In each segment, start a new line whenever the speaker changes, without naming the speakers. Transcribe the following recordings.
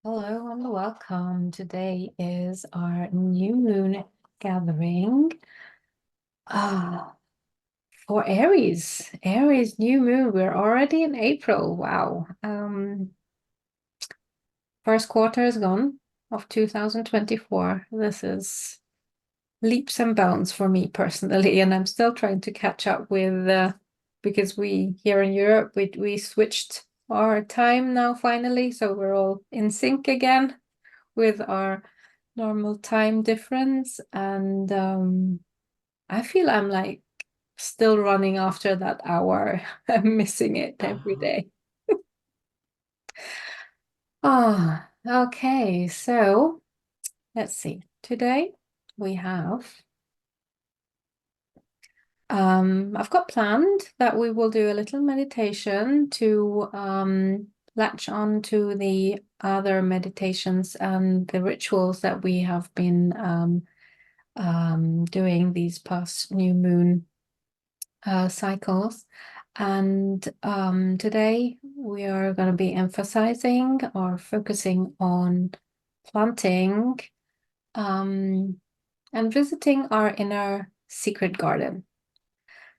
Hello and welcome. Today is our new moon gathering. Ah, for Aries. Aries new moon. We're already in April. Wow. First quarter is gone of 2024. This is leaps and bounds for me personally, and I'm still trying to catch up with because we here in Europe we switched our time now finally, so we're all in sync again with our normal time difference. And I feel I'm like still running after that hour. I'm missing it every day. Ah, okay. So let's see. Today we have I've got planned that we will do a little meditation to latch on to the other meditations and the rituals that we have been doing these past new moon cycles. And today we are going to be emphasizing or focusing on planting and visiting our inner secret garden.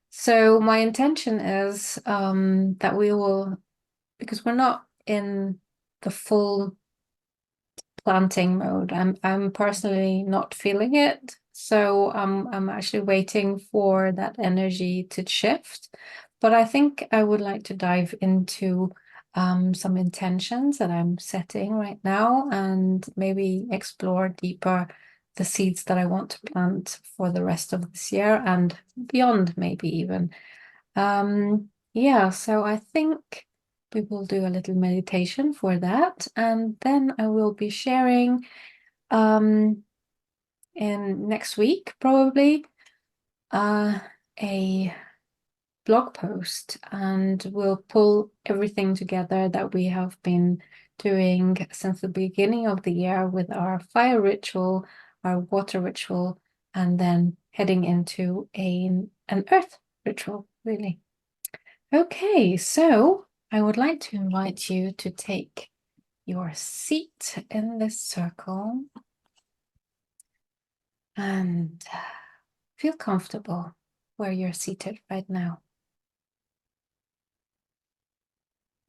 So my intention is that we will, because we're not in the full planting mode. I'm personally not feeling it. So I'm actually waiting for that energy to shift. But I think I would like to dive into some intentions that I'm setting right now and maybe explore deeper the seeds that I want to plant for the rest of this year and beyond, maybe even. Yeah, so I think we will do a little meditation for that, and then I will be sharing um in next week probably uh a blog post, and we'll pull everything together that we have been doing since the beginning of the year with our fire ritual, our water ritual, and then heading into an earth ritual, really. Okay, so I would like to invite you to take your seat in this circle and feel comfortable where you're seated right now.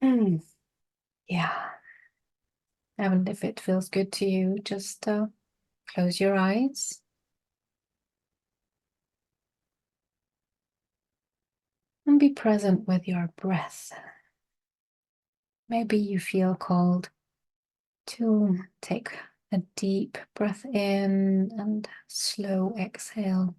Mm, yeah, and if it feels good to you, just close your eyes and be present with your breath. Maybe you feel called to take a deep breath in and slow exhale.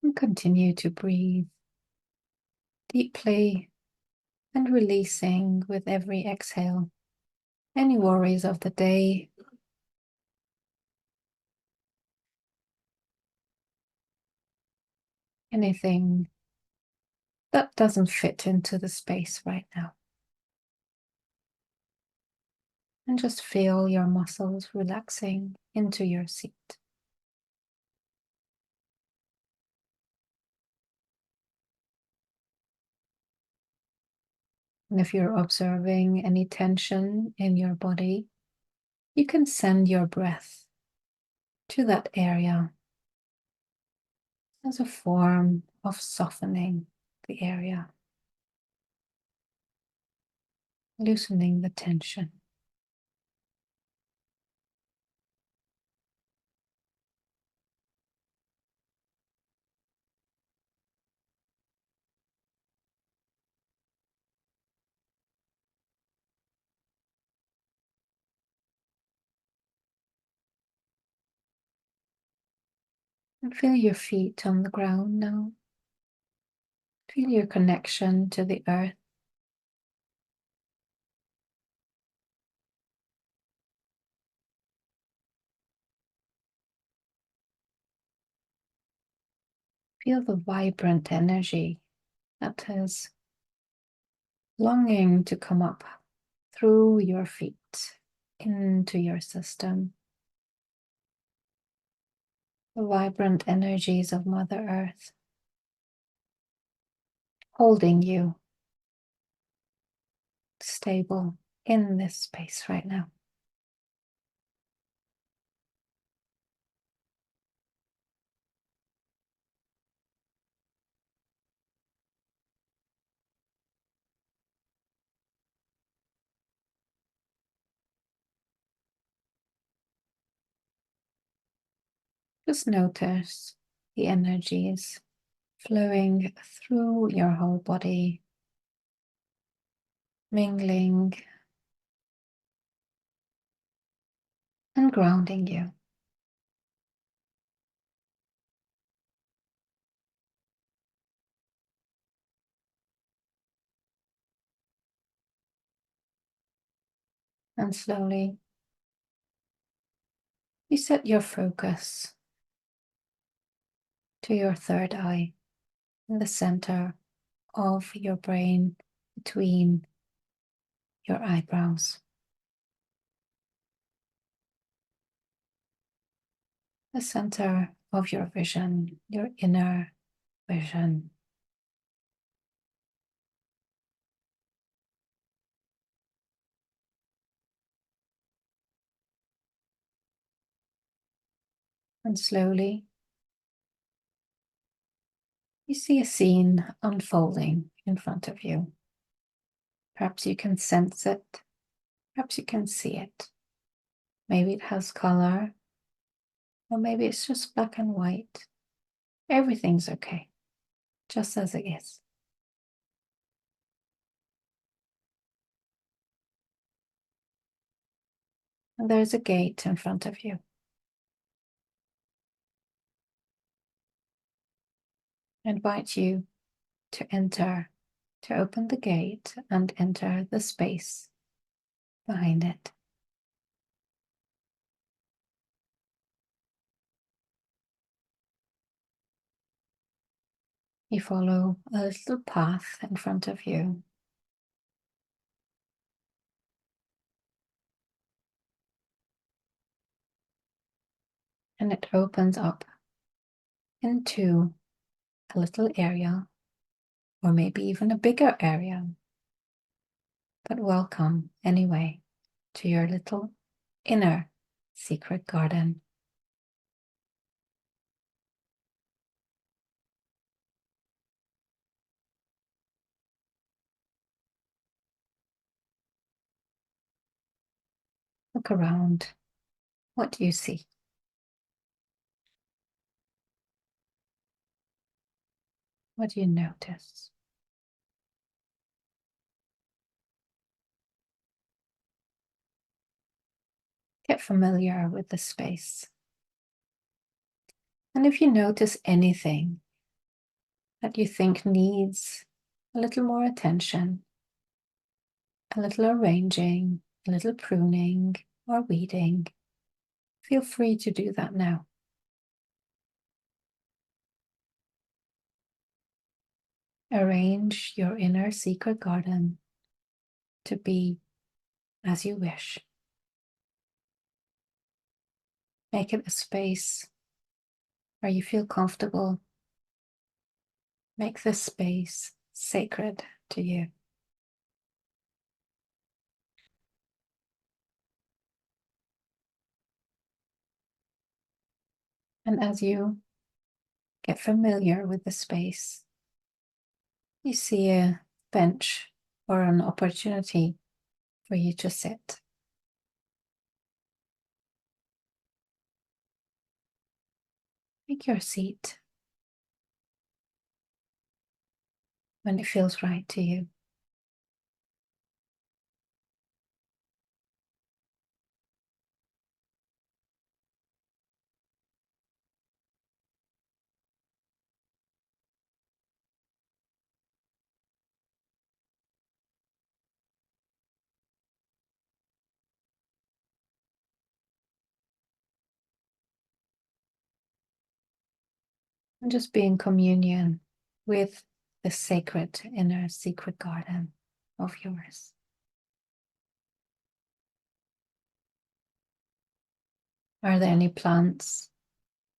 And continue to breathe deeply and releasing with every exhale any worries of the day, anything that doesn't fit into the space right now. And just feel your muscles relaxing into your seat. And if you're observing any tension in your body, you can send your breath to that area as a form of softening the area, loosening the tension. And feel your feet on the ground now. Feel your connection to the earth. Feel the vibrant energy that is longing to come up through your feet into your system. The vibrant energies of Mother Earth holding you stable in this space right now. Just notice the energies flowing through your whole body, mingling and grounding you. And slowly, you set your focus to your third eye in the center of your brain, between your eyebrows. The center of your vision, your inner vision. And slowly, you see a scene unfolding in front of you. Perhaps you can sense it. Perhaps you can see it. Maybe it has color, or maybe it's just black and white. Everything's okay, just as it is. And there's a gate in front of you. I invite you to enter, to open the gate and enter the space behind it. You follow a little path in front of you. And it opens up into a little area, or maybe even a bigger area. But welcome anyway to your little inner secret garden. Look around. What do you see? What do you notice? Get familiar with the space. And if you notice anything that you think needs a little more attention, a little arranging, a little pruning or weeding, feel free to do that now. Arrange your inner secret garden to be as you wish. Make it a space where you feel comfortable. Make this space sacred to you. And as you get familiar with the space, you see a bench or an opportunity for you to sit. Take your seat when it feels right to you. And just be in communion with the sacred inner secret garden of yours. Are there any plants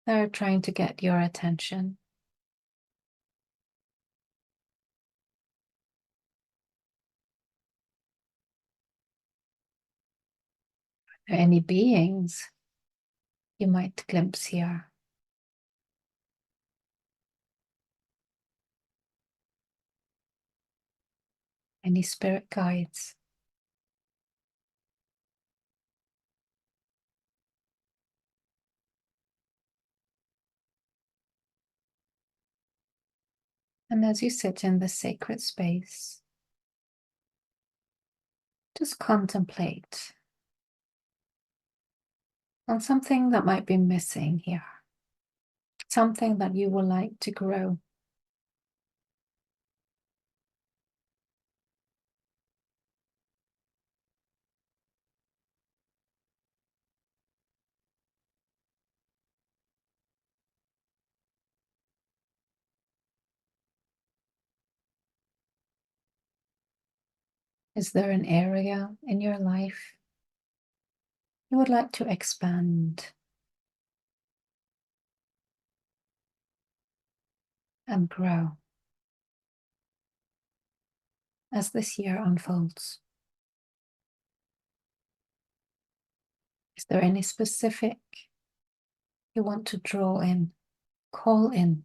that are trying to get your attention? Are there any beings you might glimpse here? Any spirit guides? And as you sit in the sacred space, just contemplate on something that might be missing here, something that you would like to grow. Is there an area in your life you would like to expand and grow as this year unfolds? Is there any specific you want to draw in, call in?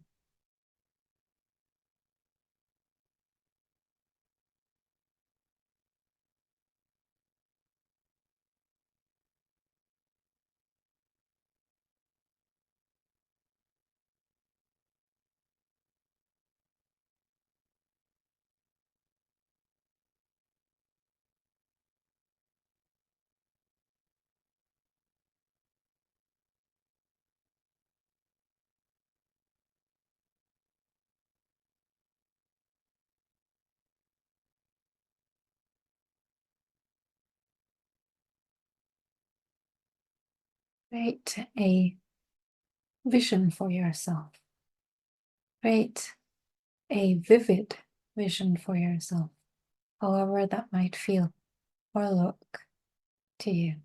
Create a vision for yourself. Create a vivid vision for yourself, however that might feel or look to you.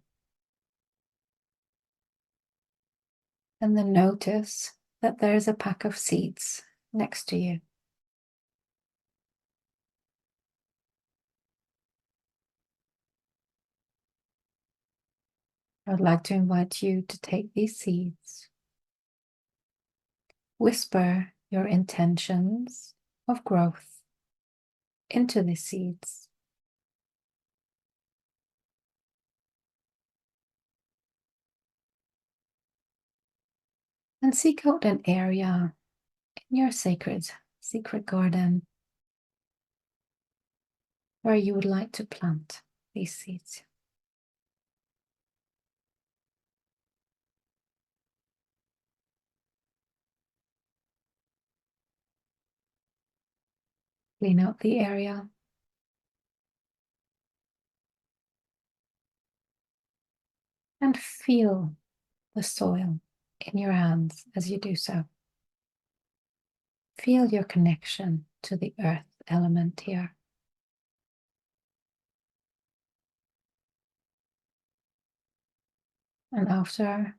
And then notice that there's a pack of seeds next to you. I'd like to invite you to take these seeds, whisper your intentions of growth into the seeds, and seek out an area in your secret garden where you would like to plant these seeds. Clean out the area and feel the soil in your hands as you do so. Feel your connection to the earth element here. And after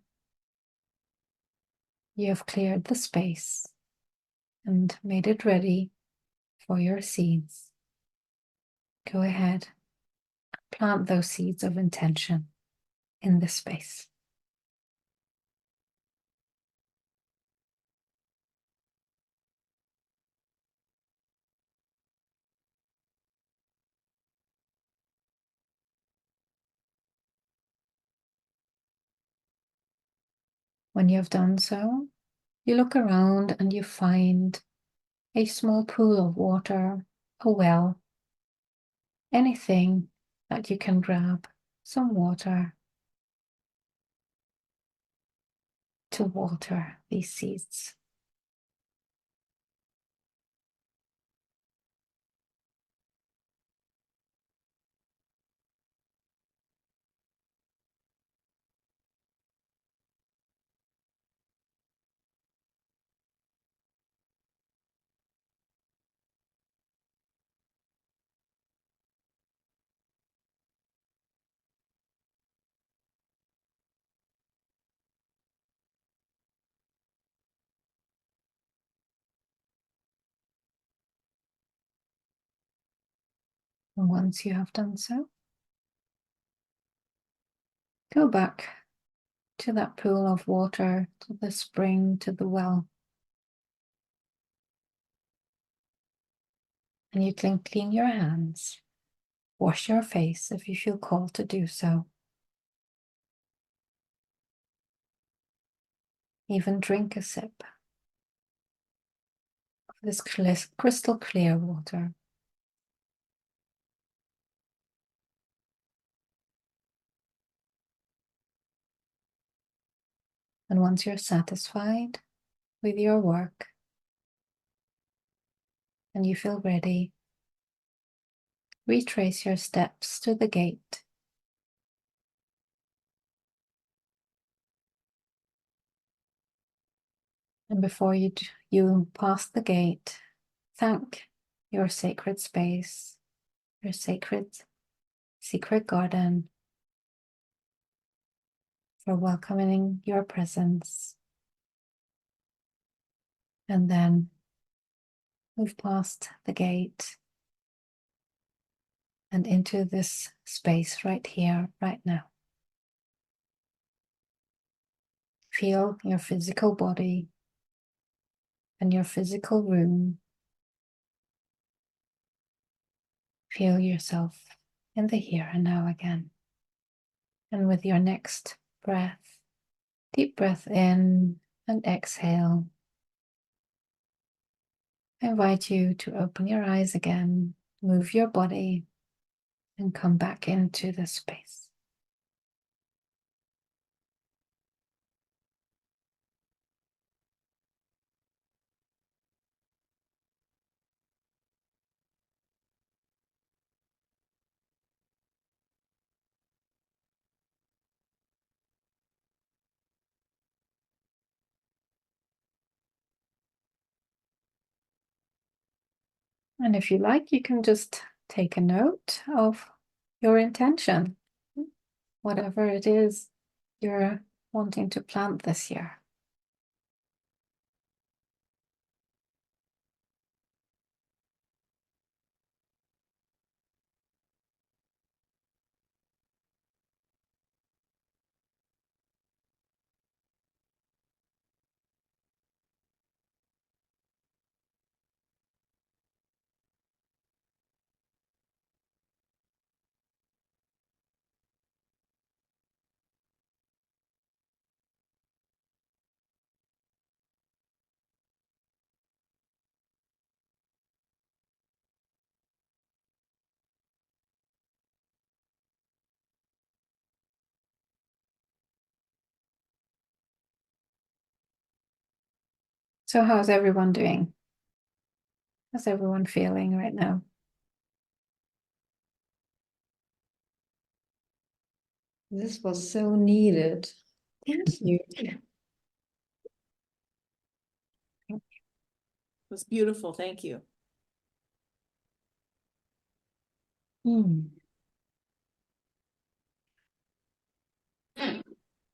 you have cleared the space and made it ready for your seeds, go ahead and plant those seeds of intention in this space. When you have done so, you look around and you find a small pool of water, a well, anything that you can grab some water to water these seeds. And once you have done so, go back to that pool of water, to the spring, to the well. And you can clean your hands, wash your face if you feel called to do so. Even drink a sip of this crystal clear water. And once you're satisfied with your work and you feel ready, retrace your steps to the gate. And before you pass the gate, thank your sacred space, your sacred secret garden for welcoming your presence. And then move past the gate and into this space right here, right now. Feel your physical body and your physical room. Feel yourself in the here and now again. And with your next breath, deep breath in and exhale. I invite you to open your eyes again, move your body, and come back into the space. And if you like, you can just take a note of your intention, whatever it is you're wanting to plant this year. So how's everyone doing? How's everyone feeling right now?
This was so needed.
Thank you.
It was beautiful. Thank you.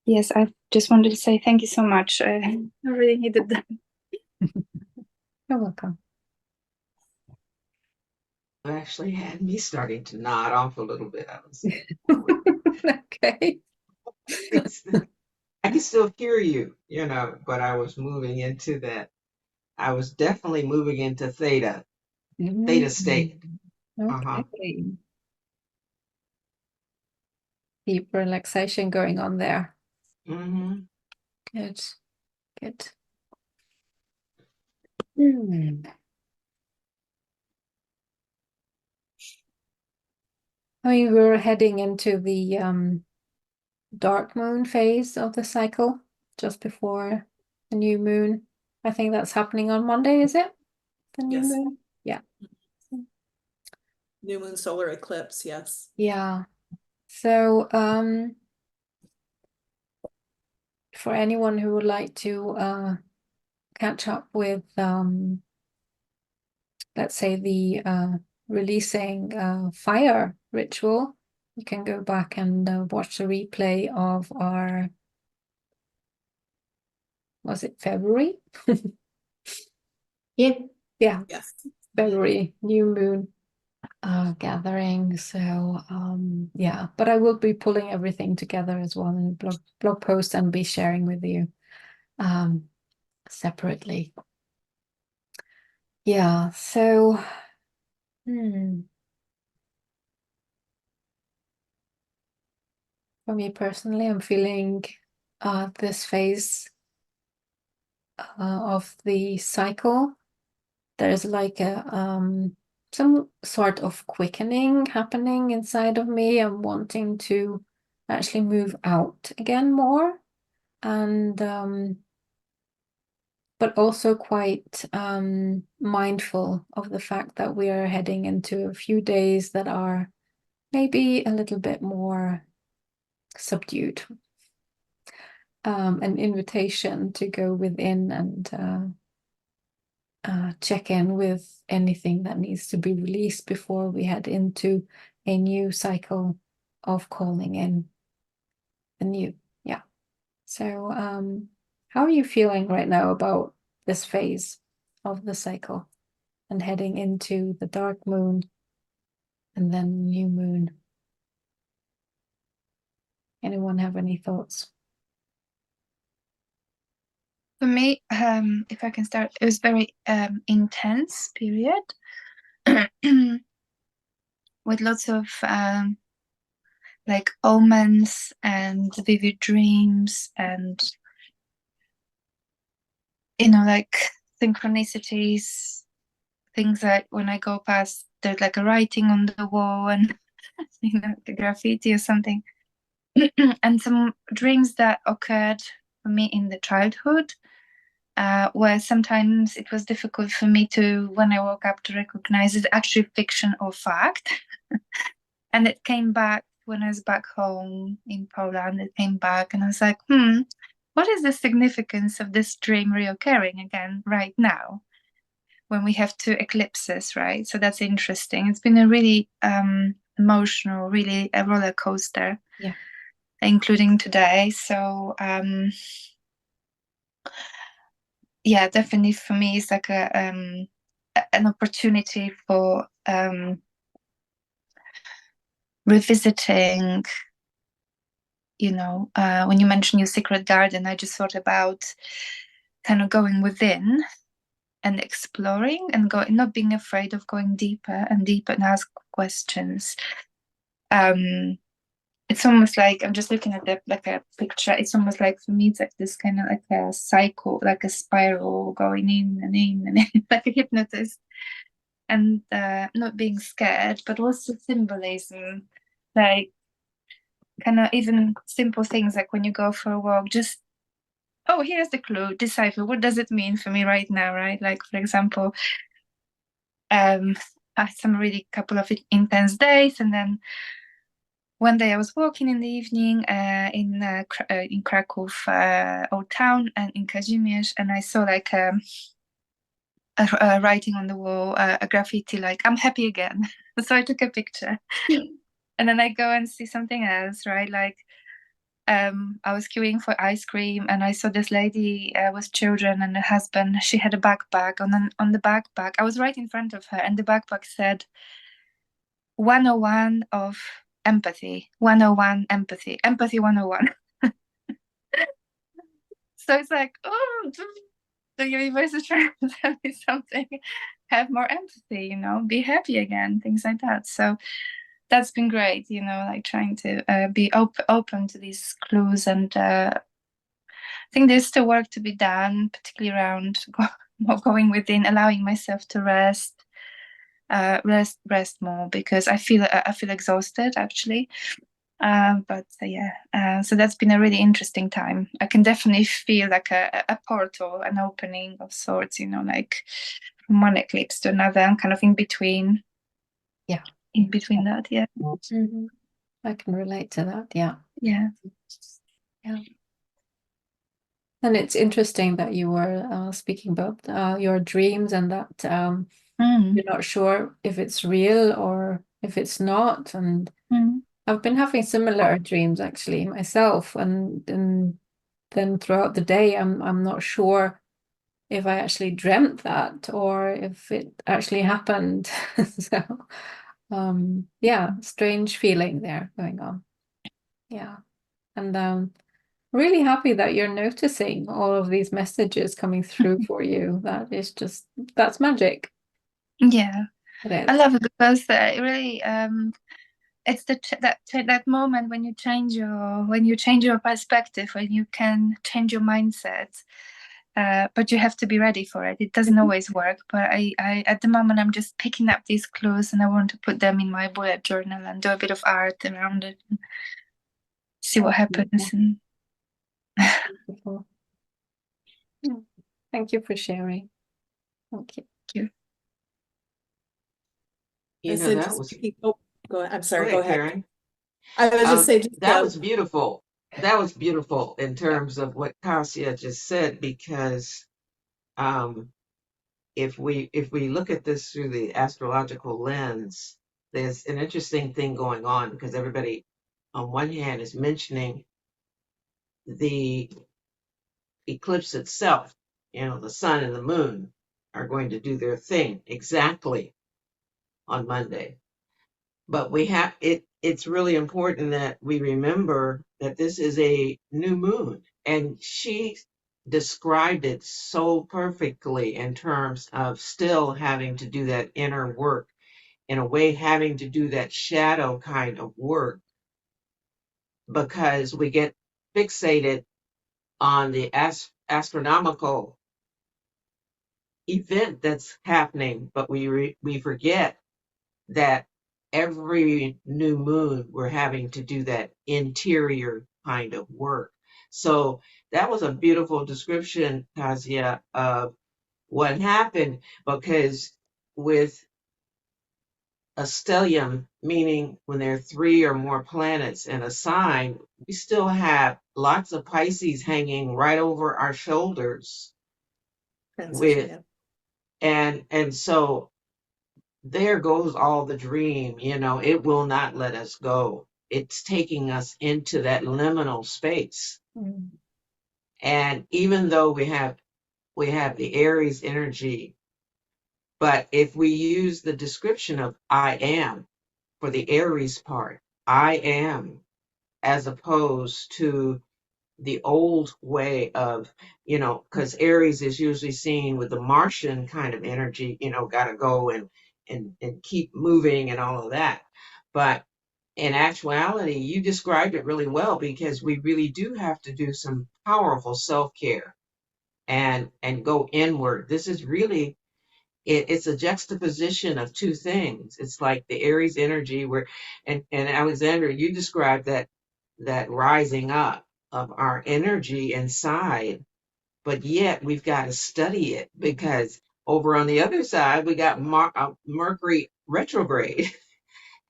Yes, I just wanted to say thank you so much. I really needed that.
You're welcome.
Actually had me starting to nod off a little bit.
Okay.
I can still hear you, but I was moving into that. I was definitely moving into theta state. Uh-huh.
Okay. Deep relaxation going on there.
Mm-hmm.
Good. Good. Hmm. I mean, we're heading into the dark moon phase of the cycle just before the new moon. I think that's happening on Monday, is it? The new
Yes.
moon? Yeah.
New moon solar eclipse. Yes.
Yeah. So for anyone who would like to catch up with let's say the releasing fire ritual, you can go back and watch the replay of our, was it February?
Yeah.
Yeah,
Yes.
February new moon gathering. So yeah, but I will be pulling everything together as well in a blog post and be sharing with you separately. Yeah, so for me personally, I'm feeling this phase of the cycle. There's like a some sort of quickening happening inside of me. I'm wanting to actually move out again more, and but also quite mindful of the fact that we are heading into a few days that are maybe a little bit more subdued. An invitation to go within and check in with anything that needs to be released before we head into a new cycle of calling in the new. Yeah. So how are you feeling right now about this phase of the cycle and heading into the dark moon and then new moon? Anyone have any thoughts?
For me, if I can start, it was very intense period with lots of like omens and vivid dreams and like synchronicities, things that when I go past, there's like a writing on the wall and like a graffiti or something. And some dreams that occurred for me in the childhood, where sometimes it was difficult for me to, when I woke up, to recognize it actually fiction or fact. And it came back when I was back home in Poland. It came back and I was like, what is the significance of this dream reoccurring again right now when we have two eclipses, right? So that's interesting. It's been a really emotional, really a roller coaster.
Yeah.
Including today. So yeah, definitely for me it's like an opportunity for revisiting, when you mentioned your secret garden, I just thought about kind of going within and exploring and not being afraid of going deeper and deeper and ask questions. It's almost like I'm just looking at like a picture. It's almost like for me, it's like this kind of like a cycle, like a spiral going in and in and in, like a hypnotist. And not being scared, but also symbolism, like kind of even simple things like when you go for a walk, just here's the clue, decipher what does it mean for me right now, right? Like for example, I had some really couple of intense days, and then one day I was walking in the evening in Krakow, old town, and in Kazimierz, and I saw like a writing on the wall, a graffiti like "I'm happy again." So I took a picture, and then I go and see something else, right? Like I was queuing for ice cream, and I saw this lady with children and a husband. She had a backpack, and then on the backpack, I was right in front of her, and the backpack said 101 of empathy, 101 empathy, empathy 101. So it's like, the universe is trying to tell me something. Have more empathy, be happy again, things like that. So that's been great, like trying to be open to these clues. And I think there's still work to be done, particularly around going within, allowing myself to rest more, because I feel exhausted actually. But yeah, so that's been a really interesting time. I can definitely feel like a portal, an opening of sorts, like from one eclipse to another. I'm kind of in between.
Yeah.
In between that, yeah.
Mm-hmm. I can relate to that, yeah.
Yeah.
Yeah. And it's interesting that you were speaking about your dreams and that you're not sure if it's real or if it's not. And I've been having similar dreams actually myself, and then throughout the day I'm not sure if I actually dreamt that or if it actually happened. So yeah, strange feeling there going on. Yeah. And really happy that you're noticing all of these messages coming through for you. That is just, that's magic.
Yeah,
It
I
is.
love it because it really it's that moment when you change your perspective, when you can change your mindset. But you have to be ready for it. It doesn't always work, but I at the moment I'm just picking up these clues and I want to put them in my bullet journal and do a bit of art around it and see what happens. And
Beautiful. Yeah. Thank you for sharing. Thank you.
You know,
So
that
just
was,
oh, go ahead. I'm
go
sorry, go
ahead,
ahead.
Karen.
I was just saying, just,
That was beautiful. That was beautiful in terms of what Kasia just said, because if we look at this through the astrological lens, there's an interesting thing going on, because everybody on one hand is mentioning the eclipse itself. You know, the sun and the moon are going to do their thing exactly on Monday. But we have it's really important that we remember that this is a new moon, and she described it so perfectly in terms of still having to do that inner work, in a way having to do that shadow kind of work, because we get fixated on the astronomical event that's happening, but we forget that every new moon we're having to do that interior kind of work. So that was a beautiful description, Kasia, of what happened, because with a stellium, meaning when there are 3 or more planets in a sign, we still have lots of Pisces hanging right over our shoulders
transition,
with,
yeah.
and so there goes all the dream, you know, it will not let us go. It's taking us into that liminal space.
Mm.
And even though we have the Aries energy, but if we use the description of I am for the Aries part, I am, as opposed to the old way of, you know, because Aries is usually seen with the Martian kind of energy, you know, gotta go and keep moving and all of that. But in actuality, you described it really well, because we really do have to do some powerful self-care and go inward. This is really it's a juxtaposition of two things. It's like the Aries energy where, and Alexandra, you described that rising up of our energy inside, but yet we've got to study it, because over on the other side we got Mercury retrograde.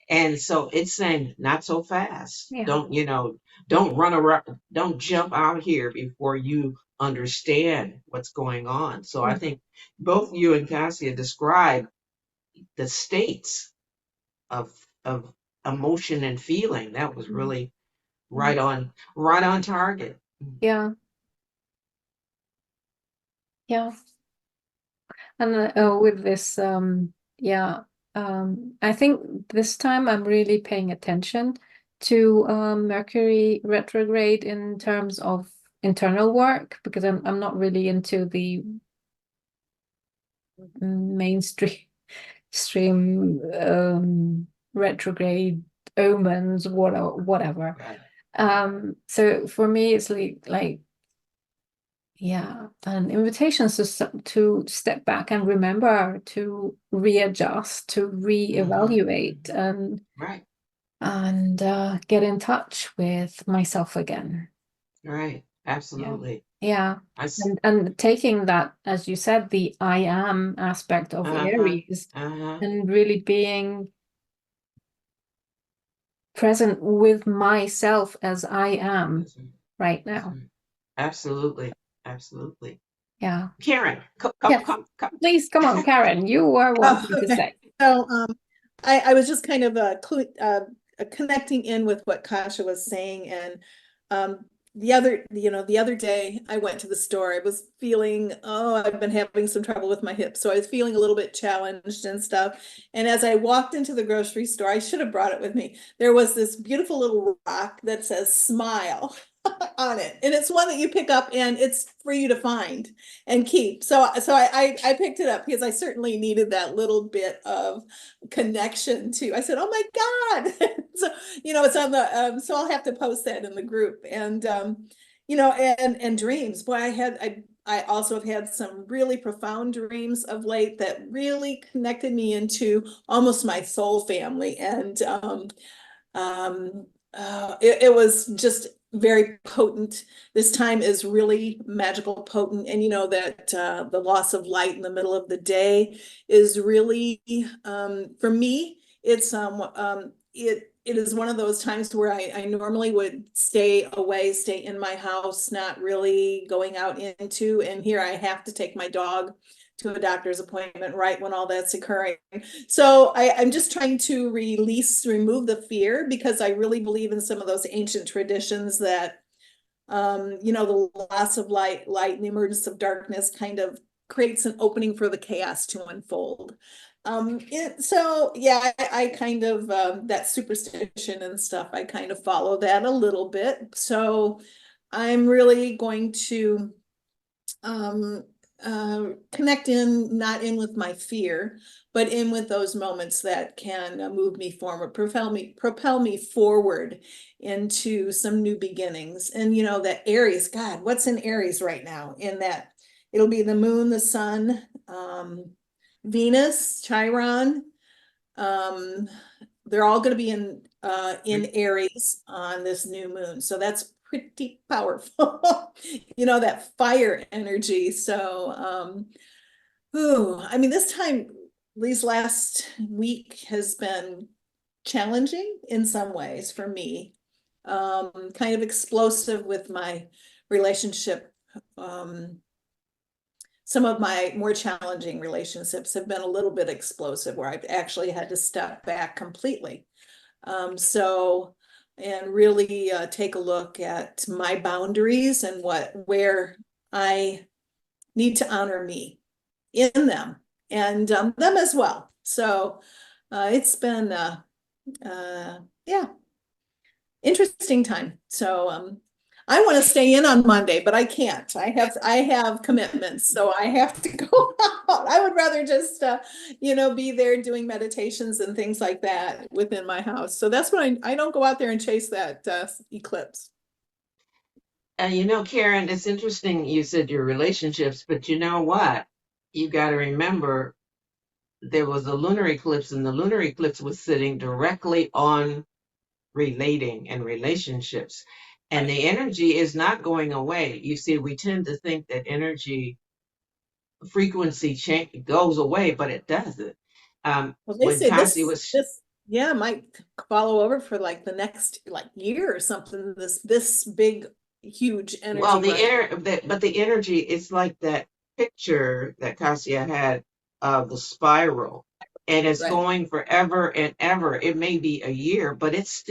And so it's saying not so fast.
Yeah.
Don't, you know, don't run around, don't jump out here before you understand what's going on. So I think both you and Cassia described the states of of emotion and feeling. That was really right on target.
Yeah. Yeah. And with this, yeah, I think this time I'm really paying attention to Mercury retrograde in terms of internal work, because I'm not really into the mainstream stream retrograde omens, whatever.
Right.
So for me, it's like yeah, and invitations to step back and remember to readjust, to reevaluate,
Right.
and get in touch with myself again.
Right. Absolutely.
Yeah.
I s-
And taking that, as you said, the I am aspect of
uh-huh.
Aries,
Uh-huh.
and really being present with myself as I am
That's right.
right
That's
now.
right. Absolutely. Absolutely.
Yeah.
Karen,
Yes.
come.
Please come on, Karen. You were wanting to
Okay.
say.
So I was just kind of connecting in with what Kasha was saying, and the other day I went to the store. I was feeling, oh, I've been having some trouble with my hips. So I was feeling a little bit challenged and stuff. And as I walked into the grocery store, I should have brought it with me. There was this beautiful little rock that says smile on it. And it's one that you pick up and it's for you to find and keep. So I picked it up because I certainly needed that little bit of connection to. I said, oh my God. So, it's on the, so I'll have to post that in the group. And, and dreams. Boy, I also have had some really profound dreams of late that really connected me into almost my soul family. And it was just very potent. This time is really magical, potent, and that the loss of light in the middle of the day is really, for me, it's it is one of those times where I normally would stay away, stay in my house, not really going out into, and here I have to take my dog to a doctor's appointment right when all that's occurring. So I'm just trying to remove the fear, because I really believe in some of those ancient traditions that, the loss of light and the emergence of darkness kind of creates an opening for the chaos to unfold. So yeah, I kind of, that superstition and stuff, I kind of follow that a little bit. So I'm really going to, connect not in with my fear, but in with those moments that can move me forward, propel me forward into some new beginnings. And that Aries, God, what's in Aries right now? In that it'll be the moon, the sun, Venus, Chiron. They're all going to be in Aries on this new moon. So that's pretty powerful. That fire energy. So, I mean, these last week has been challenging in some ways for me. Kind of explosive with my relationship. Some of my more challenging relationships have been a little bit explosive, where I've actually had to step back completely. And really take a look at my boundaries and where I need to honor me in them, and them as well. So it's been yeah, interesting time. So I want to stay in on Monday, but I can't. I have commitments, so I have to go out. I would rather just be there doing meditations and things like that within my house. So that's why I don't go out there and chase that eclipse.
Karen, it's interesting you said your relationships, but you know what? You got to remember there was a lunar eclipse, and the lunar eclipse was sitting directly on relating and relationships. And the energy is not going away. You see, we tend to think that energy frequency change goes away, but it doesn't.
Well, they
When
say
Cassie was
might follow over for like the next year or something. This big, huge energy.
well, the energy is like that picture that Cassia had of the spiral, and it's
Right.
going forever and ever. It may be a year, but it's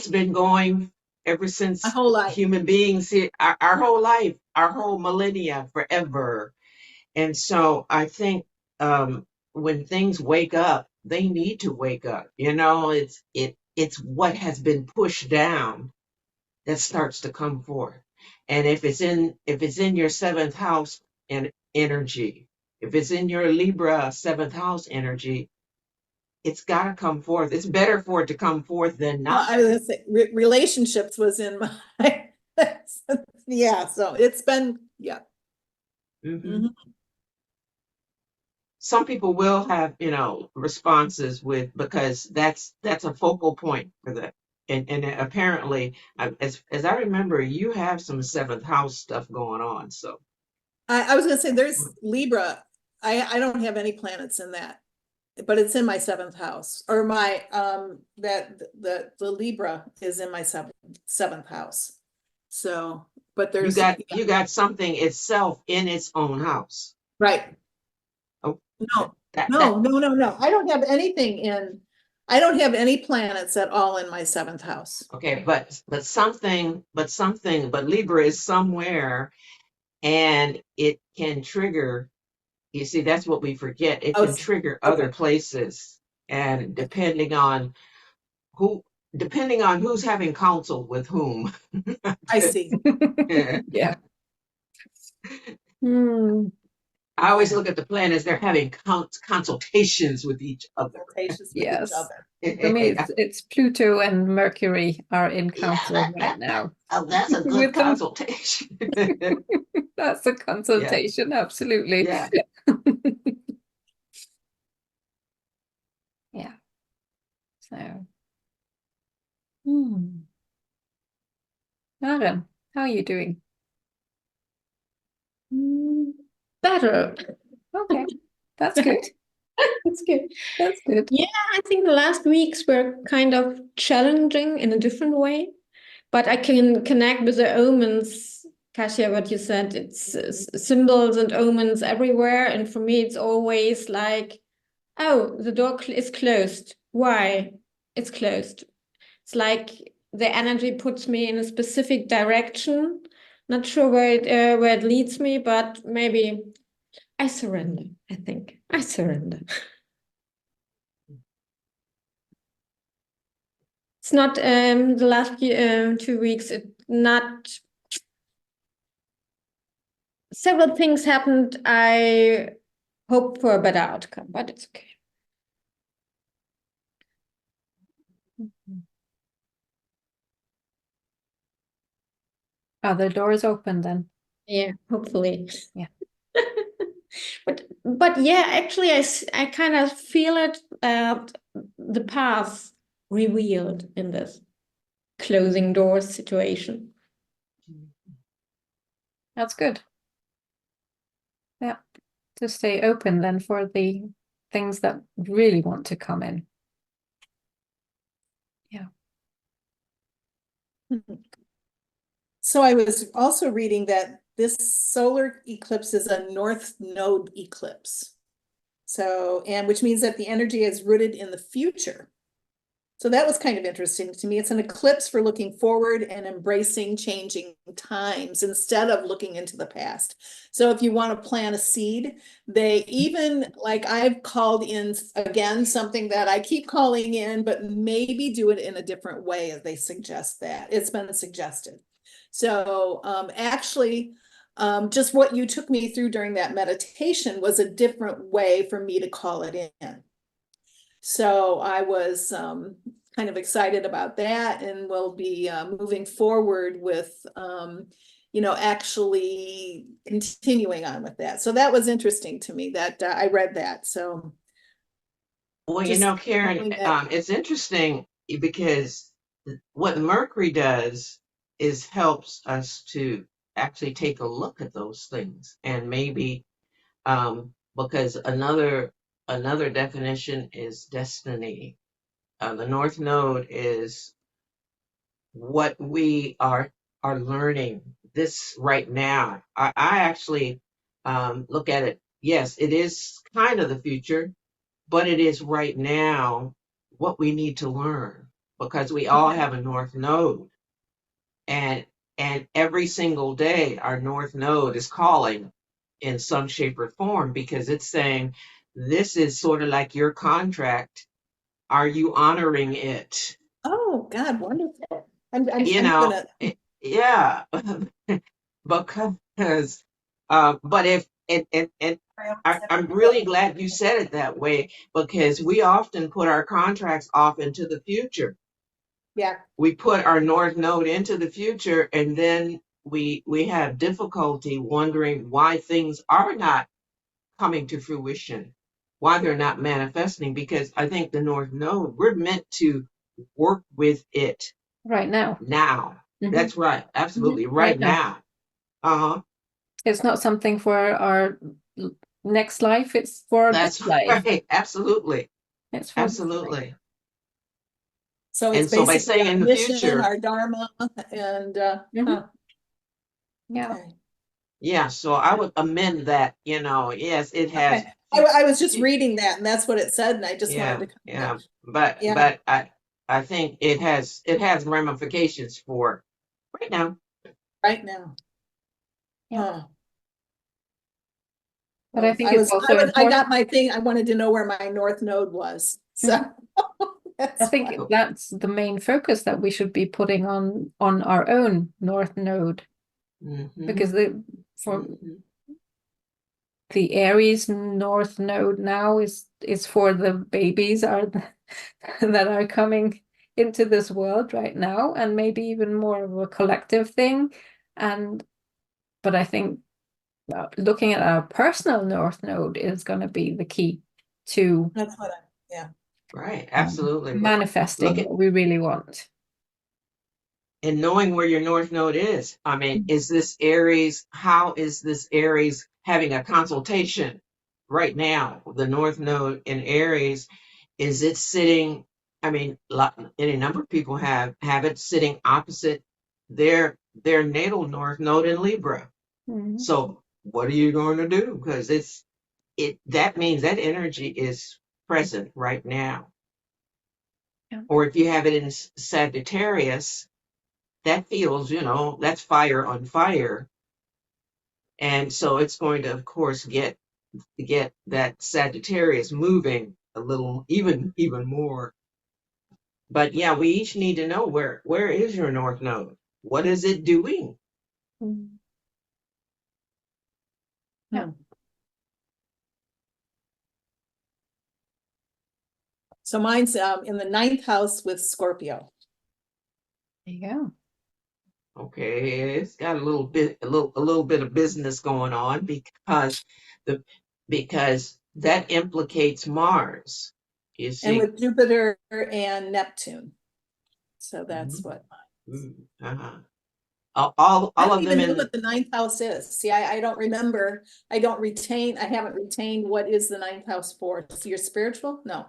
been going ever since
My whole life.
human beings here, our whole life, our whole millennia, forever. And so I think when things wake up, they need to wake up. It's what has been pushed down that starts to come forth. And if it's in your seventh house and energy, if it's in your Libra seventh house energy, it's got to come forth. It's better for it to come forth than not.
I was gonna say relationships was in my yeah. So it's been
Mhm. Some people will have responses because that's a focal point for them. And apparently, as I remember, you have some seventh house stuff going on. So
I was gonna say there's Libra. I don't have any planets in that, but it's in my seventh house, or my that the Libra is in my seventh house. So, but
you
there's
got something itself in its own house.
right.
Oh,
No. I don't have anything in I don't have any planets at all in my 7th house.
Okay, but Libra is somewhere, and it can trigger. You see, that's what we forget. It
Oh,
can trigger
okay.
other places, and who, depending on who's having counsel with whom.
I see.
Yeah. Hmm.
I always look at the planets; they're having consultations with each other.
Consultations with each
Yes.
other.
For me, it's Pluto and Mercury are in
Yeah,
council right now.
oh, that's a good
With them.
consultation.
That's a consultation, absolutely.
Yeah.
Yeah. So, Maren, how are you doing?
Better.
Okay, that's good.
That's good.
That's good.
Yeah, I think the last weeks were kind of challenging in a different way, but I can connect with the omens, Kasia, what you said. It's symbols and omens everywhere. And for me, it's always like, oh, the door is closed. Why? It's closed. It's like the energy puts me in a specific direction. Not sure where it leads me, but maybe I surrender. I think I surrender. It's not the last 2 weeks. It not several things happened. I hope for a better outcome, but it's okay.
Are the doors open then?
Yeah, hopefully.
Yeah.
But yeah, actually, I kind of feel it. The path revealed in this closing doors situation.
That's good. Yeah. To stay open then for the things that really want to come in. Yeah.
So I was also reading that this solar eclipse is a north node eclipse. So, and which means that the energy is rooted in the future. So that was kind of interesting to me. It's an eclipse for looking forward and embracing changing times instead of looking into the past. So if you want to plant a seed, they even, like I've called in again, something that I keep calling in, but maybe do it in a different way as they suggest that. It's been suggested. So actually, just what you took me through during that meditation was a different way for me to call it in. So I was kind of excited about that, and we'll be moving forward with, actually continuing on with that. So that was interesting to me that I read that. So.
Well,
Just
Karen,
knowing that-
it's interesting because what Mercury does is helps us to actually take a look at those things, and maybe because another definition is destiny. The North Node is what we are learning this right now. I actually look at it. Yes, it is kind of the future, but it is right now what we need to learn, because we all have a North Node, and every single day our North Node is calling in some shape or form, because it's saying, this is sort of like your contract. Are you honoring it?
Oh, God, wonderful. I'm
Yeah, because but if and I'm really glad you said it that way, because we often put our contracts off into the future.
Yeah.
We put our North Node into the future, and then we have difficulty wondering why things are not coming to fruition, why they're not manifesting, because I think the North Node, we're meant to work with it
Right now.
now. That's right. Absolutely. Right
Right now.
now. Uh-huh.
It's not something for our next life, it's for
That's
this life.
right. Absolutely.
It's for this life.
Absolutely.
So
And
it's
so by
basically
saying
our
in the
mission,
future,
our dharma, and
Yeah.
okay.
yeah, so I would amend that, yes, it has
Okay. I was just reading that, and that's what it said, and I just
Yeah,
wanted to.
yeah, but
Yeah.
I think it has ramifications for right now.
Right now.
Yeah.
Huh.
But I
Well,
think it's also
I
important.
got my thing. I wanted to know where my North Node was. So
I
that's
think
fine.
that's the main focus that we should be putting on our own North Node,
Mhm,
because for
mhm.
the Aries North Node now is for the babies that are coming into this world right now, and maybe even more of a collective thing. But I think looking at our personal North Node is going to be the key to
That's what yeah.
Right, absolutely.
manifesting
Look at
what we really want.
and knowing where your North Node is. I mean, is this Aries? How is this Aries having a consultation right now? The North Node in Aries, is it sitting? I mean, any number of people have it sitting opposite their natal North Node in Libra.
Mhm.
So what are you going to do? Because that means that energy is present right now.
Yeah.
Or if you have it in Sagittarius, that feels, that's fire on fire. And so it's going to, of course, get that Sagittarius moving a little, even more. But yeah, we each need to know where is your North Node? What is it doing?
Mhm.
Yeah. So mine's in the 9th house with Scorpio.
There you go.
Okay, it's got a little bit of business going on because that implicates Mars. You
And
see.
with Jupiter and Neptune. So that's
Mhm.
what.
Uh-huh. All
I don't
of them
even know
in
what the 9th house is. See, I don't remember. I haven't retained what is the 9th house for. So you're spiritual? No.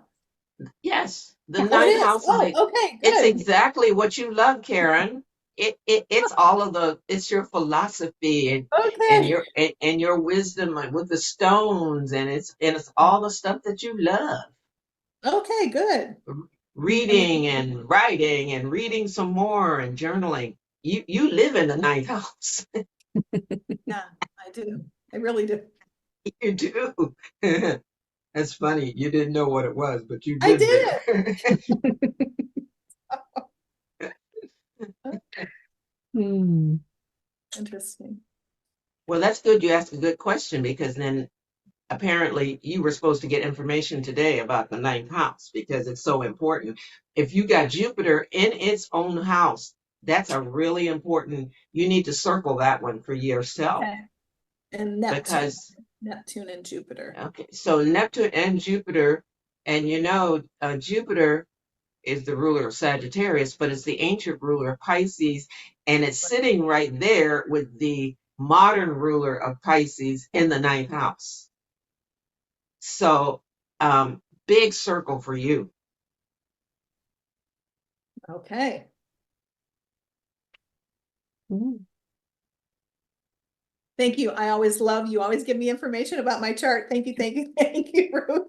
yes, the
Oh, it
ninth
is.
house
Oh, okay,
it's
good.
exactly what you love, Karen. It's all of it's your philosophy
Okay.
and your wisdom with the stones and it's all the stuff that you love.
Okay, good. And
Reading and writing and reading some more and journaling. You live in the ninth house.
yeah, I do. I really do.
You do. That's funny. You didn't know what it was, but you
I
live
did.
there.
Hmm.
Interesting.
Well, that's good. You asked a good question because then apparently you were supposed to get information today about the ninth house because it's so important. If you got Jupiter in its own house, that's a really important, you need to circle that one for yourself
Okay. And Neptune.
because,
Neptune and Jupiter.
okay, so Neptune and Jupiter, and Jupiter is the ruler of Sagittarius, but it's the ancient ruler of Pisces, and it's sitting right there with the modern ruler of Pisces in the ninth house. So, big circle for you.
Okay.
Mm.
Thank you. I always love you. Always give me information about my chart. Thank you, thank you, Ruth.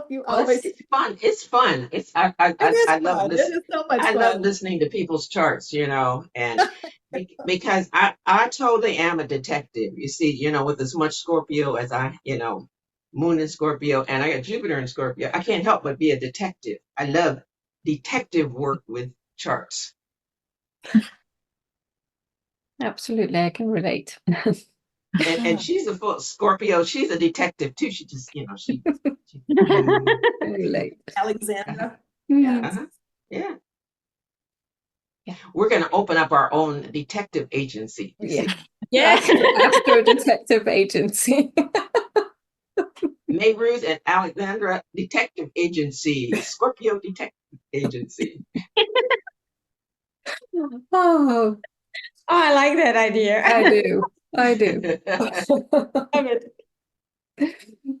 You
Well,
always.
it's fun. It's fun.
It is
I love
fun. It is so much
I love
fun.
listening to people's charts, and because I totally am a detective. You see, with as much Scorpio as Moon in Scorpio, and I got Jupiter in Scorpio, I can't help but be a detective. I love detective work with charts.
Absolutely, I can relate.
And she's a full Scorpio. She's a detective too. She just, she
Relate.
Alexandra.
Mm.
Yeah.
uh-huh. Yeah.
Yeah.
We're going to open up our own detective agency. You see,
Yeah. Astro Detective Agency.
May Ruth and Alexandra Detective Agency, Scorpio Detective Agency.
Oh,
Oh, I like that idea.
I do. I do.
Love it.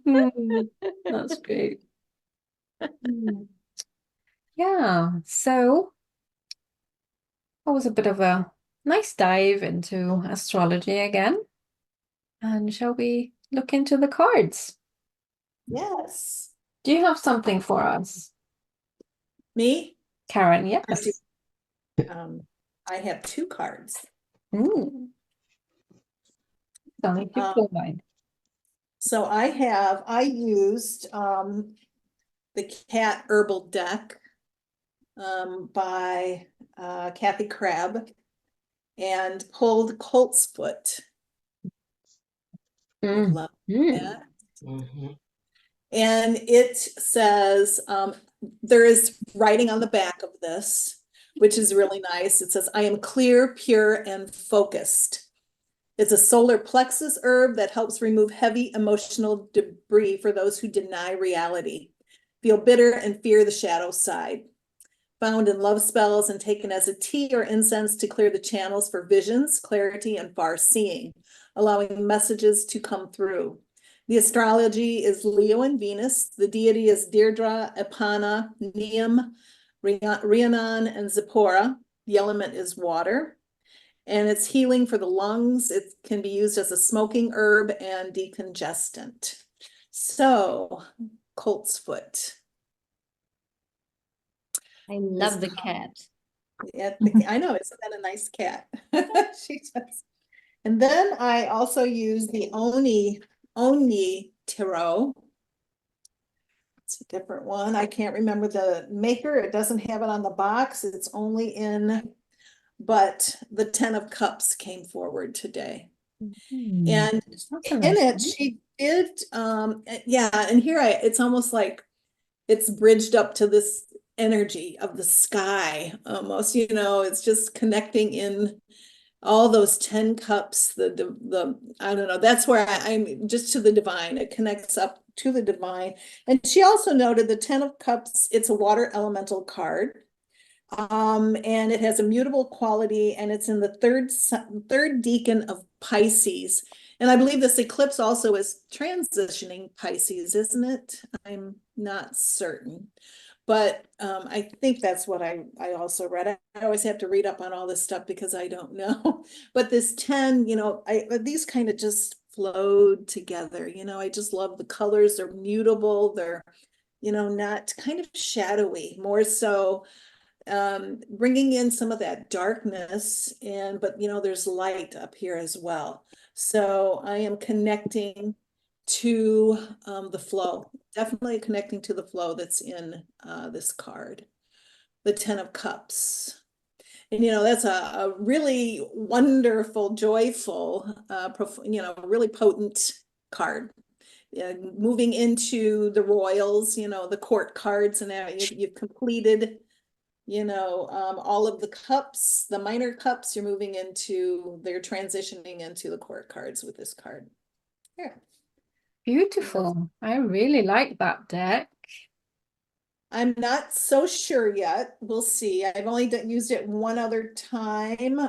Mm, that's great. Mm. Yeah, so that was a bit of a nice dive into astrology again. And shall we look into the cards?
Yes.
Do you have something for us,
Me?
Karen?
I do.
Yes.
I have 2 cards.
Ooh. Don't need to
Um,
pull mine.
So I used the Cat Herbal Deck by Kathy Crabb and pulled Colt's Foot. I
Mm.
love
Mm.
that.
Mhm.
And it says, there is writing on the back of this, which is really nice. It says, I am clear, pure, and focused. It's a solar plexus herb that helps remove heavy emotional debris for those who deny reality, feel bitter, and fear the shadow side. Found in love spells and taken as a tea or incense to clear the channels for visions, clarity, and far seeing, allowing messages to come through. The astrology is Leo and Venus. The deity is Deirdre, Epana, Neum, Rhiannon, and Zipporah. The element is water. And it's healing for the lungs. It can be used as a smoking herb and decongestant. So, Colt's Foot.
I love the cat.
Yeah, I know, isn't that a nice cat? She does. And then I also use the Oni Tarot. It's a different one. I can't remember the maker. It doesn't have it on the box. It's only in, but the 10 of Cups came forward today. And
That's a
in
nice
it,
one.
she did, yeah, and here it's almost like it's bridged up to this energy of the sky almost, it's just connecting in all those 10 cups, the I don't know, that's where I'm just to the divine. It connects up to the divine. And she also noted the 10 of Cups, it's a water elemental card. And it has a mutable quality, and it's in the third decan of Pisces. And I believe this eclipse also is transitioning Pisces, isn't it? I'm not certain. But I think that's what I also read. I always have to read up on all this stuff because I don't know. But this 10, these kind of just flowed together. I just love the colors. They're mutable. They're, not kind of shadowy, more so bringing in some of that darkness, but there's light up here as well. So I am connecting to the flow, definitely connecting to the flow that's in this card, the 10 of Cups. And that's a really wonderful, joyful, really potent card. Moving into the royals, the court cards, and you've completed all of the cups, the minor cups, they're transitioning into the court cards with this card. Here.
Beautiful. I really like that deck.
I'm not so sure yet. We'll see. I've only used it one other time.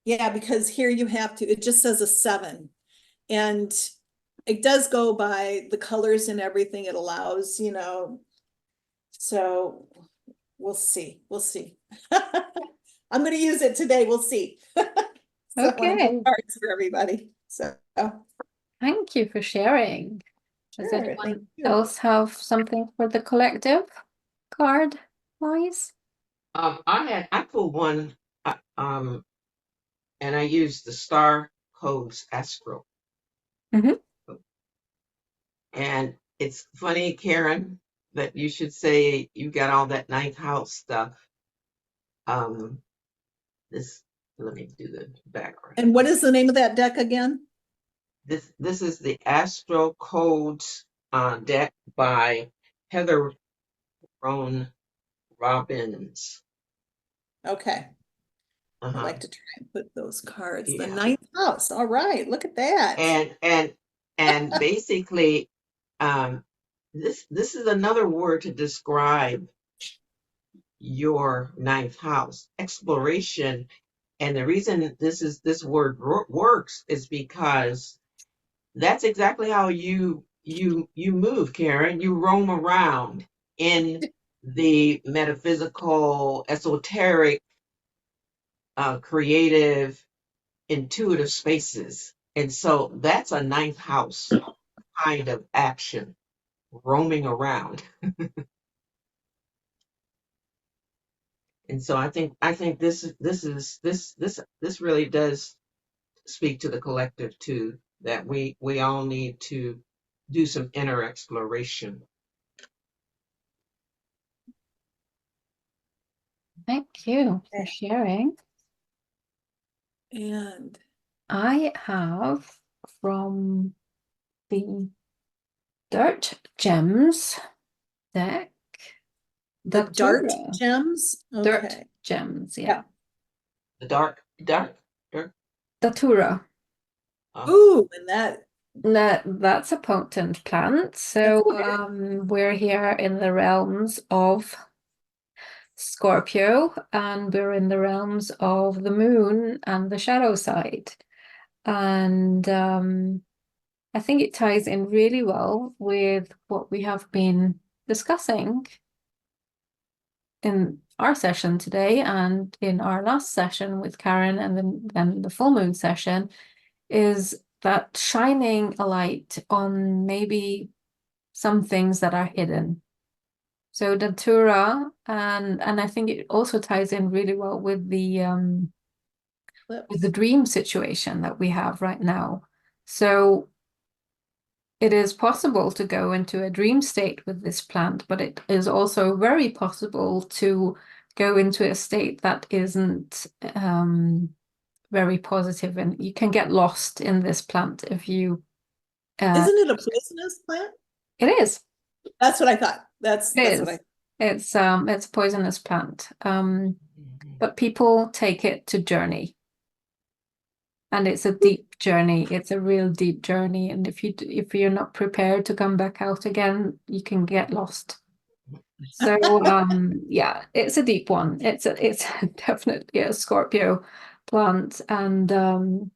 Yeah, because here it just says a 7. And it does go by the colors and everything it allows, so we'll see. We'll see. I'm going to use it today. We'll see. So I want to
Okay.
pull cards for everybody. So
Thank you for sharing. Does
sure, thank
anyone
you.
else have something for the collective card wise?
I pulled one, and I used the Star Codes Astro.
Mhm.
And it's funny, Karen, that you should say you got all that ninth house stuff. This Let me do the background.
And what is the name of that deck again?
This is the Astro Codes deck by Heather Roan Robbins.
Okay. I'd
Uh-huh.
like to try and put those cards. The
Yeah.
9th house. All right, look at that.
And basically, this is another word to describe your ninth house, exploration. And the reason this word works is because that's exactly how you move, Karen. You roam around in the metaphysical, esoteric, creative, intuitive spaces. And so that's a ninth house kind of action, roaming around. And so I think this really does speak to the collective too, that we all need to do some inner exploration.
Thank you for sharing.
And
I have from the Dirt Gems deck,
the dart
Datura.
gems.
Dirt
Okay.
Gems, yeah.
Yeah.
The dark.
Datura.
Ooh, and
That's a potent plant. So we're here in the realms of Scorpio, and we're in the realms of the moon and the shadow side. And I think it ties in really well with what we have been discussing in our session today and in our last session with Karen, and then the full moon session, is that shining a light on maybe some things that are hidden. So Datura, and I think it also ties in really well with the dream situation that we have right now. So it is possible to go into a dream state with this plant, but it is also very possible to go into a state that isn't very positive, and you can get lost in this plant if you.
isn't it a poisonous plant?
It is.
That's what I thought. That's
It
what
is.
I.
It's a poisonous plant. But people take it to journey. And it's a deep journey. It's a real deep journey. And if you're not prepared to come back out again, you can get lost. So yeah, it's a deep one. It's definitely a Scorpio plant, and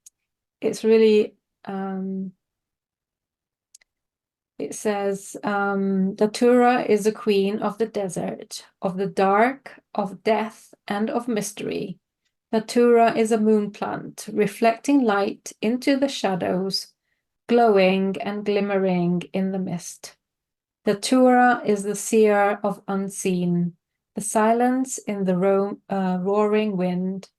it's really it says Datura is a queen of the desert, of the dark, of death, and of mystery. Datura is a moon plant, reflecting light into the shadows, glowing and glimmering in the mist. Datura is the seer of unseen, the silence in the roaring wind.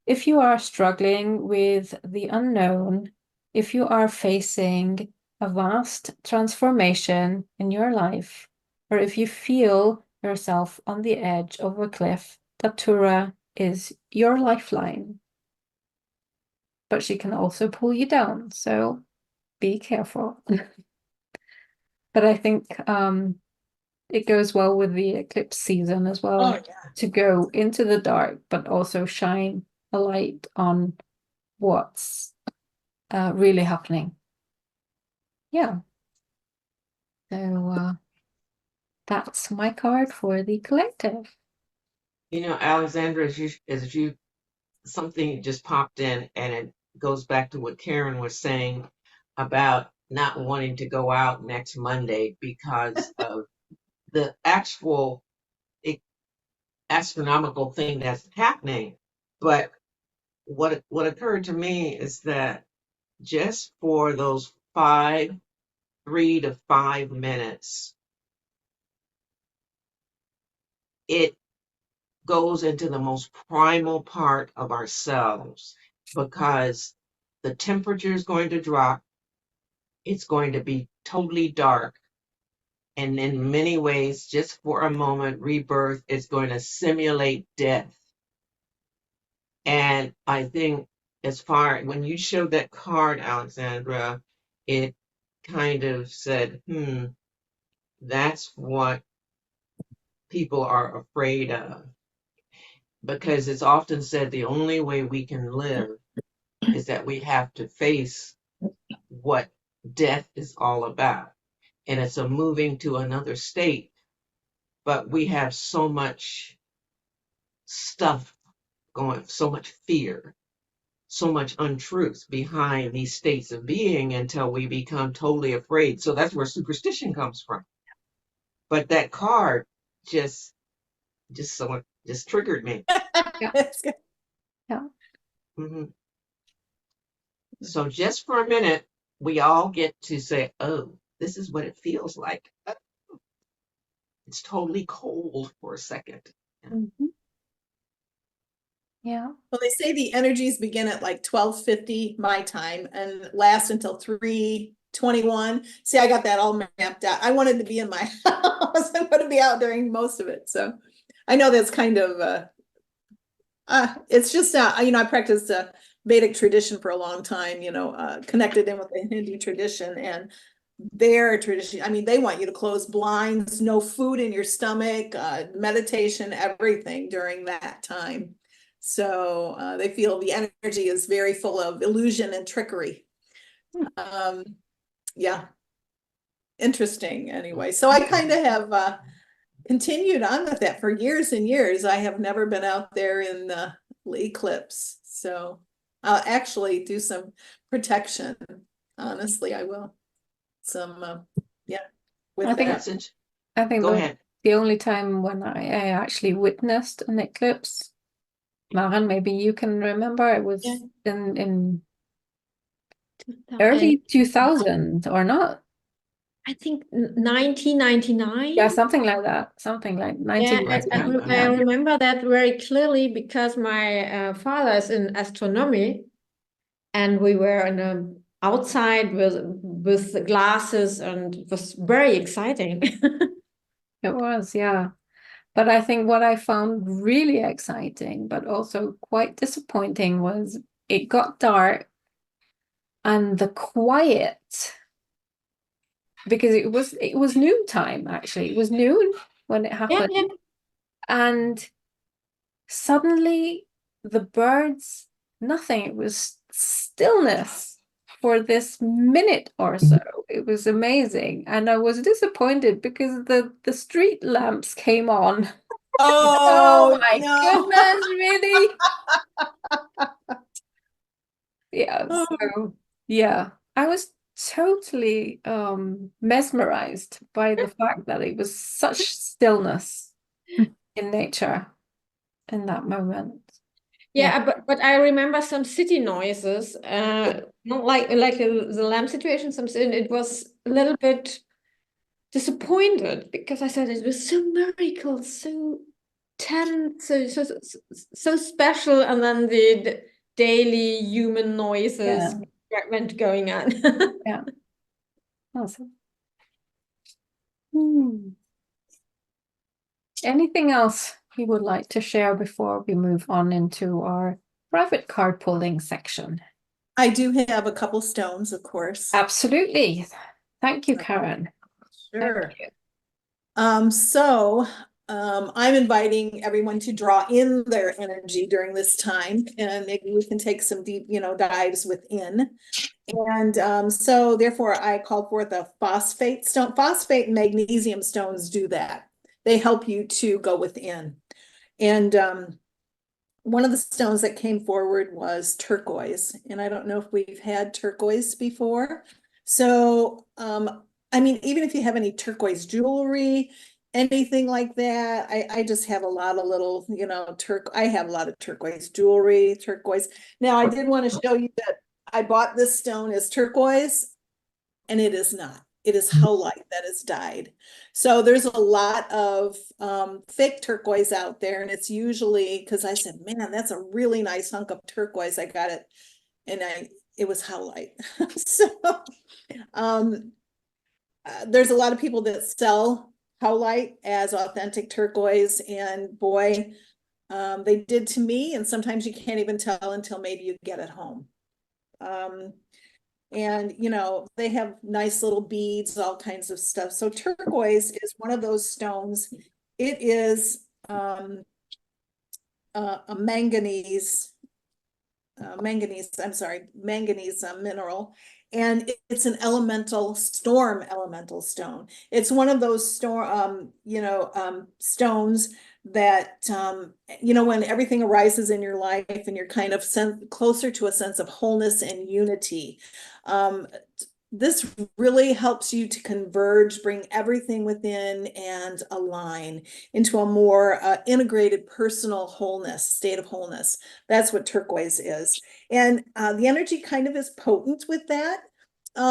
If you are struggling with the unknown, if you are facing a vast transformation in your life, or if you feel yourself on the edge of a cliff, Datura is your lifeline. But she can also pull you down, so be careful. But I think it goes well with the eclipse season as well,
Oh, yeah.
to go into the dark, but also shine a light on what's really happening. Yeah. So that's my card for the collective.
Alexandra, as you something just popped in, and it goes back to what Karen was saying about not wanting to go out next Monday because of the actual astronomical thing that's happening. But what occurred to me is that just for those 3 to 5 minutes, it goes into the most primal part of ourselves, because the temperature is going to drop. It's going to be totally dark. And in many ways, just for a moment, rebirth is going to simulate death. And I think when you showed that card, Alexandra, it kind of said, that's what people are afraid of. Because it's often said the only way we can live is that we have to face what death is all about. And it's a moving to another state. But we have so much stuff going, so much fear, so much untruth behind these states of being until we become totally afraid. So that's where superstition comes from. But that card just triggered me.
Yeah.
That's good.
Yeah.
hmm So just for a minute, we all get to say, oh, this is what it feels like. It's totally cold for a second.
Mhm. Yeah.
Well, they say the energies begin at like 12:50 my time and last until 3:21. See, I got that all mapped out. I wanted to be in my house. I want to be out during most of it. So I know that's kind of it's just I practiced Vedic tradition for a long time, connected in with the Hindu tradition and their tradition. I mean, they want you to close blinds, no food in your stomach, meditation, everything during that time. So they feel the energy is very full of illusion and trickery. Yeah, interesting. Anyway, so I kind of have continued on with that for years and years. I have never been out there in the eclipse, so I'll actually do some protection. Honestly, I will. Some yeah, with
I think
that.
Message.
I think
Go ahead.
the only time when I actually witnessed an eclipse, Maren, maybe you can remember, it was
Yeah.
in early 2000 or not?
I think 1999.
Yeah, something like that. Something like
Yeah,
1999.
I
Yeah.
remember that very clearly because my father is in astronomy, and we were in a outside with the glasses, and it was very exciting.
It was, yeah. But I think what I found really exciting, but also quite disappointing, was it got dark and the quiet, because it was noon time actually. It was noon when it
Yeah,
happened.
yeah.
And suddenly the birds, nothing. It was stillness for this minute or so. It was amazing. And I was disappointed because the street lamps came on. Oh
Oh
my
no.
goodness, really? Yeah,
Oh.
so yeah, I was totally mesmerized by the fact that it was such stillness in nature in that moment. Yeah.
Yeah, but I remember some city noises, not like the lamp situation. Something it was a little bit disappointed because I thought it was so miracle, so tense, so special, and then the daily human noises
Yeah.
went going on.
Yeah. Awesome. Hmm. Anything else you would like to share before we move on into our private card pulling section?
I do have a couple stones, of course.
Absolutely. Thank you, Karen.
Sure.
Thank you.
I'm inviting everyone to draw in their energy during this time, and maybe we can take some deep, dives within. And so therefore I called forth a phosphate stone. Phosphate and magnesium stones do that. They help you to go within. And one of the stones that came forward was turquoise. And I don't know if we've had turquoise before. So, I mean, even if you have any turquoise jewelry, anything like that, I just have a lot of little, I have a lot of turquoise jewelry, turquoise. Now, I did want to show you that I bought this stone as turquoise, and it is not. It is howlite that is dyed. So there's a lot of fake turquoise out there, and it's usually because I said, man, that's a really nice hunk of turquoise. I got it, and it was howlite. So there's a lot of people that sell howlite as authentic turquoise, and boy, they did to me, and sometimes you can't even tell until maybe you get it home. And they have nice little beads, all kinds of stuff. So turquoise is one of those stones. It is a manganese mineral, and it's an storm elemental stone. It's one of those stones that when everything arises in your life and you're kind of closer to a sense of wholeness and unity. this really helps you to converge, bring everything within and align into a more integrated personal wholeness, state of wholeness. That's what turquoise is. And the energy kind of is potent with that.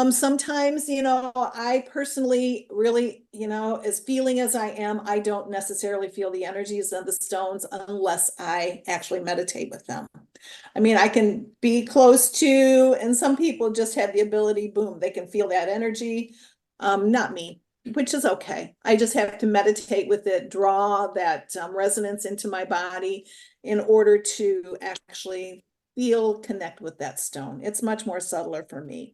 Sometimes, I personally really, as feeling as I am, I don't necessarily feel the energies of the stones unless I actually meditate with them. I mean, I can be close to, and some people just have the ability, boom, they can feel that energy. Not me, which is okay. I just have to meditate with it, draw that resonance into my body in order to actually connect with that stone. It's much more subtler for me.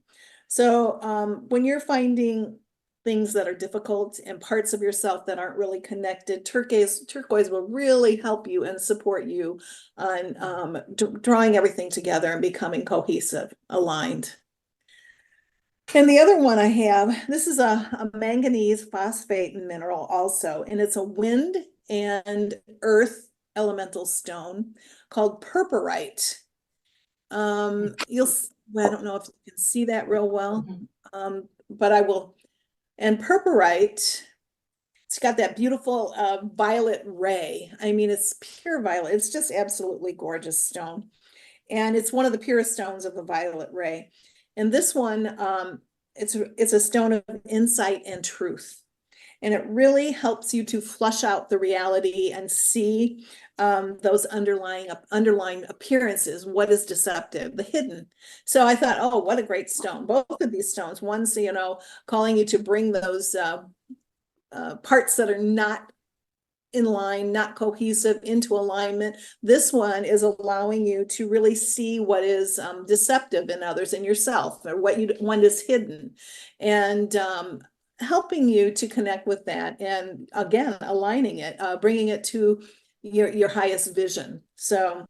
So when you're finding things that are difficult and parts of yourself that aren't really connected, turquoise will really help you and support you on drawing everything together and becoming cohesive, aligned. And the other one I have, this is a manganese phosphate mineral also, and it's a wind and earth elemental stone called purpurite. Well, I don't know if you can see that real well, but I will. And purpurite, it's got that beautiful violet ray. I mean, it's pure violet. It's just absolutely gorgeous stone. And it's one of the purest stones of the violet ray. And this one, it's a stone of insight and truth. And it really helps you to flush out the reality and see those underlying appearances, what is deceptive, the hidden. So I thought, oh, what a great stone. Both of these stones, one's, calling you to bring those parts that are not in line, not cohesive, into alignment. This one is allowing you to really see what is deceptive in others and yourself, or what is hidden, and helping you to connect with that. And again, aligning it, bringing it to your highest vision. So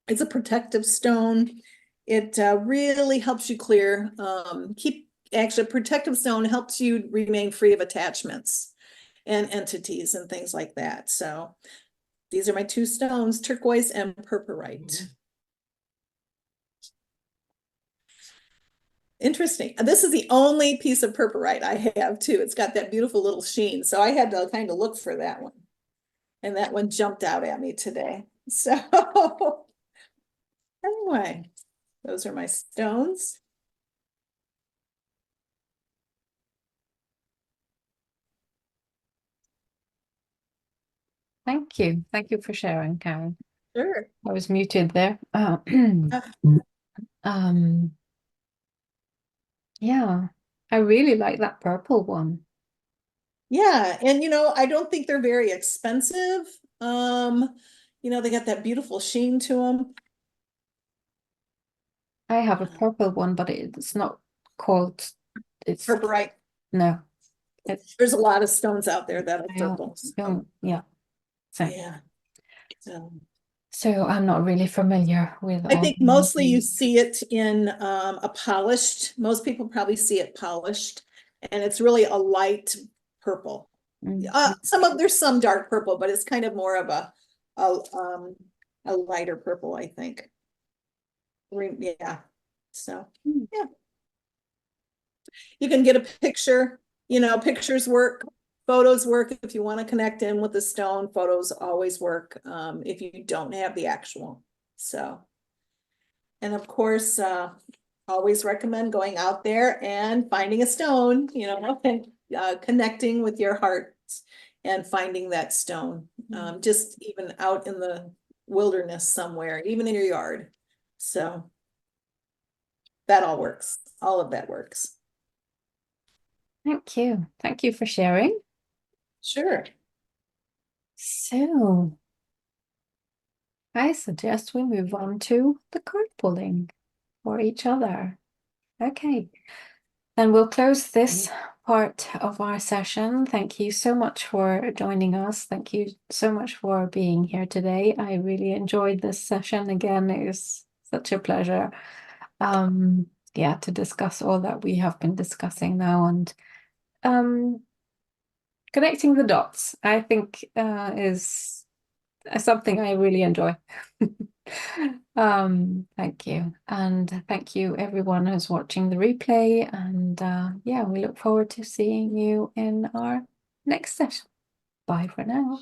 it's a protective stone. It really helps you clear, actually, protective stone helps you remain free of attachments and entities and things like that. So these are my two stones, turquoise and purpurite. Interesting. This is the only piece of purpurite I have too. It's got that beautiful little sheen. So I had to kind of look for that one. And that one jumped out at me today. So anyway, those are my stones.
Thank you. Thank you for sharing, Karen.
Sure.
I was muted there. Yeah, I really like that purple one.
Yeah, and I don't think they're very expensive. They got that beautiful sheen to them.
I have a purple one, but it's not called, it's
Purpurite.
no.
There's a lot of stones out there that are purple.
Yeah. So,
yeah.
So I'm not really familiar with
I
all
think
the
mostly you
names.
see it in a polished, most people probably see it polished, and it's really a light purple. There's some dark purple, but it's kind of more of a lighter purple, I think. Yeah. So yeah. You can get a picture, pictures work, photos work. If you want to connect in with the stone, photos always work if you don't have the actual. So, and of course, always recommend going out there and finding a stone, and connecting with your heart and finding that stone, just even out in the wilderness somewhere, even in your yard. So that all works. All of that works.
Thank you. Thank you for sharing.
Sure.
So I suggest we move on to the card pulling for each other. Okay. Then we'll close this part of our session. Thank you so much for joining us. Thank you so much for being here today. I really enjoyed this session. Again, it was such a pleasure. To discuss all that we have been discussing now, and connecting the dots, I think, is something I really enjoy. Thank you. And thank you everyone who's watching the replay. And yeah, we look forward to seeing you in our next session. Bye for now.